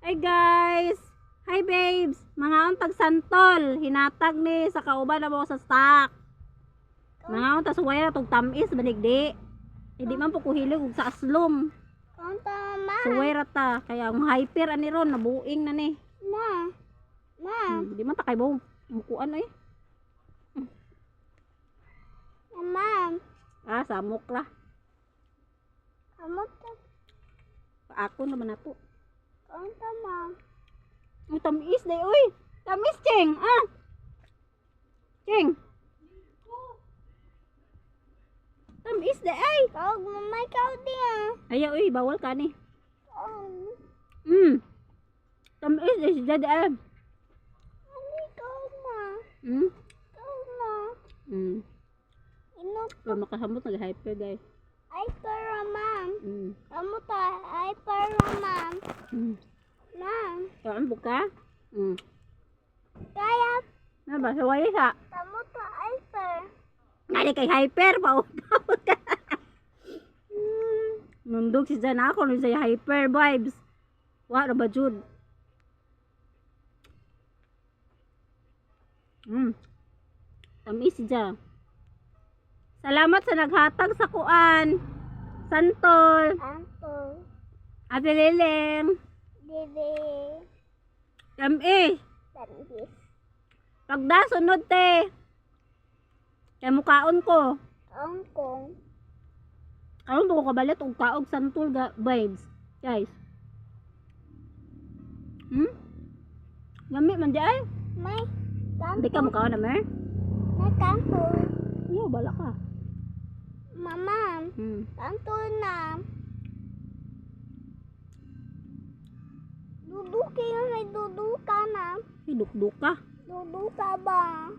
Hi guys! Hi babes! Mga untag santol, hinatag ni sa kauban na mo sa stock. Mga untag suway na tog tamis banigdi. Hindi man po kuhilig og sa aslom. Suway rata kaya ang hyper ani ron nabuing na ni. Di man ta kay mo mukuan eh. Samok la. Ako naman na to. Ang tamis day oy. Tamis cheng. Cheng. Tamis day ay. Ayaw oy bawal ka ni. Tamis day si dad ay. Wala makasamot nag-hyper guys. Saan buka? Na ba suway sa? Ngali kay hyper pa. Nundog si Jan ako ni say hyper vibes. Wa ra ba jud? Tamis si Jan. Salamat sa naghatag sa kuan. Santol. Ate Leleng. Pagda sunod te. Kay mukaon ko. Karon to ko kabalit og kaog santol vibes. Guys. Lami man di ay. Hindi ka mukaon na mer? Iyo bala ka. Duduk ka. Dudu ka ba?